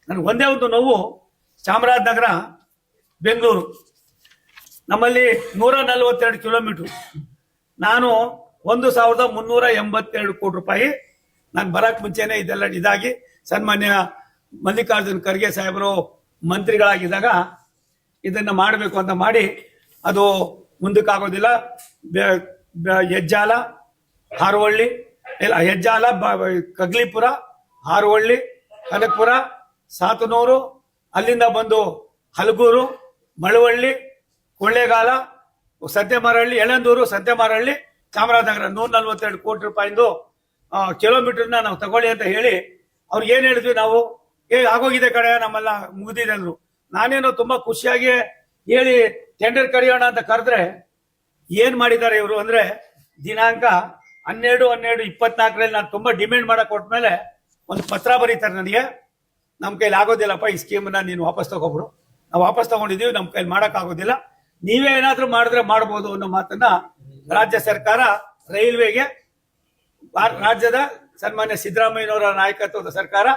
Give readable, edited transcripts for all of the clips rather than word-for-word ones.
ನನಗೆ ಒಂದೇ ಒಂದು ನೋವು, ಚಾಮರಾಜನಗರ ಬೆಂಗಳೂರು ನಮ್ಮಲ್ಲಿ 142 ಕಿಲೋಮೀಟರ್. ನಾನು 1382 ಕೋಟಿ ರೂಪಾಯಿ ನಾನು ಬರಕ್ ಮುಂಚೆನೆ ಇದೆಲ್ಲ ಇದಾಗಿ ಸನ್ಮಾನ್ಯ ಮಲ್ಲಿಕಾರ್ಜುನ್ ಖರ್ಗೆ ಸಾಹೇಬರು ಮಂತ್ರಿಗಳಾಗಿದ್ದಾಗ ಇದನ್ನ ಮಾಡಬೇಕು ಅಂತ ಮಾಡಿ ಅದು ಮುಂದಕ್ಕಾಗೋದಿಲ್ಲ. ಹೆಜ್ಜಾಲ, ಹಾರೋಹಳ್ಳಿ, ಇಲ್ಲ ಹೆಜ್ಜಾಲ, ಕಗ್ಲಿಪುರ, ಹಾರೋಹಳ್ಳಿ, ಕನಕಪುರ, ಸಾತನೂರು, ಅಲ್ಲಿಂದ ಬಂದು ಹಲಗೂರು, ಮಳವಳ್ಳಿ, ಕೊಳ್ಳೇಗಾಲ, ಸಂತೆಮಾರಹಳ್ಳಿ, ಯಳಂದೂರು, ಸಂತೆಮಾರಹಳ್ಳಿ, ಚಾಮರಾಜನಗರ 142 ಕೋಟಿ ರೂಪಾಯಿಂದು ಕಿಲೋಮೀಟರ್ನ ನಾವು ತಗೊಳ್ಳಿ ಅಂತ ಹೇಳಿ ಅವ್ರಿಗೆ ಏನ್ ಹೇಳಿದ್ವಿ ನಾವು, ಆಗೋಗಿದೆ ಕಡೆ ನಮ್ಮೆಲ್ಲ ಮುಗಿದಿದೆ ಅಂದ್ರು. ನಾನೇನೋ ತುಂಬಾ ಖುಷಿಯಾಗಿ ಹೇಳಿ ಟೆಂಡರ್ ಕರೆಯೋಣ ಅಂತ ಕರೆದ್ರೆ ಏನ್ ಮಾಡಿದ್ದಾರೆ ಇವರು ಅಂದ್ರೆ, ದಿನಾಂಕ 12/12/24 ನಾನು ತುಂಬಾ ಡಿಮ್ಯಾಂಡ್ ಮಾಡಕ್ ಕೊಟ್ಮೇಲೆ ಒಂದು ಪತ್ರ ಬರೀತಾರೆ ನನಗೆ, ನಮ್ಮ ಕೈಲಿ ಆಗೋದಿಲ್ಲಪ್ಪ, ಈ ಸ್ಕೀಮ್ನ ನೀನು ವಾಪಸ್ ತಗೋಬಿಡು, ನಾವು ವಾಪಸ್ ತಗೊಂಡಿದೀವಿ, ನಮ್ಮ ಕೈಲಿ ಮಾಡಕ್ ಆಗೋದಿಲ್ಲ, ನೀವೇ ಏನಾದ್ರೂ ಮಾಡಿದ್ರೆ ಮಾಡ್ಬೋದು ಅನ್ನೋ ಮಾತನ್ನ ರಾಜ್ಯ ಸರ್ಕಾರ ರೈಲ್ವೆಗೆ, ರಾಜ್ಯದ ಸನ್ಮಾನ್ಯ ಸಿದ್ದರಾಮಯ್ಯನವರ ನಾಯಕತ್ವದ ಸರ್ಕಾರ,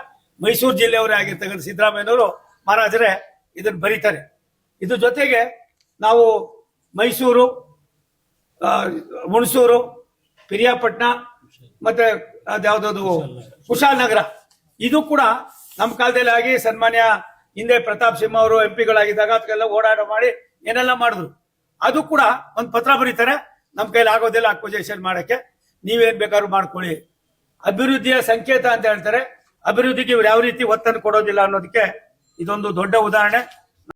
ಮೈಸೂರು ಜಿಲ್ಲೆಯವರೇ ಆಗಿರ್ತಕ್ಕಂಥ ಸಿದ್ದರಾಮಯ್ಯನವರು ಮಹಾರಾಜರೇ ಇದನ್ನು ಬರೀತಾರೆ. ಇದ್ರ ಜೊತೆಗೆ ನಾವು ಮೈಸೂರು, ಹುಣಸೂರು, ಪಿರಿಯಾಪಟ್ಟಣ ಮತ್ತೆ ಅದ್ಯಾವ್ದು ಕುಶಾಲನಗರ, ಇದು ಕೂಡ ನಮ್ಮ ಕಾಲದಲ್ಲಿ ಆಗಿ ಸನ್ಮಾನ್ಯ ಹಿಂದೆ ಪ್ರತಾಪ್ ಸಿಂಹ ಅವರು MP ಗಳಾಗಿದ್ದಾಗ ಅದಕ್ಕೆಲ್ಲ ಓಡಾಟ ಮಾಡಿ ಏನೆಲ್ಲ ಮಾಡಿದ್ರು. ಅದು ಕೂಡ ಒಂದು ಪತ್ರ ಬರೀತಾರೆ, ನಮ್ಮ ಕೈಲಿ ಆಗೋದಿಲ್ಲ ಅಕ್ವಿಜೇಷನ್ ಮಾಡಕ್ಕೆ, ನೀವೇನ್ ಬೇಕಾದ್ರೂ ಮಾಡ್ಕೊಳ್ಳಿ. ಅಭಿವೃದ್ಧಿಯ ಸಂಕೇತ ಅಂತ ಹೇಳ್ತಾರೆ, ಅಭಿವೃದ್ಧಿಗೆ ಇವ್ರು ಯಾವ ರೀತಿ ಒತ್ತನ್ನು ಕೊಡೋದಿಲ್ಲ ಅನ್ನೋದಕ್ಕೆ ಇದೊಂದು ದೊಡ್ಡ ಉದಾಹರಣೆ.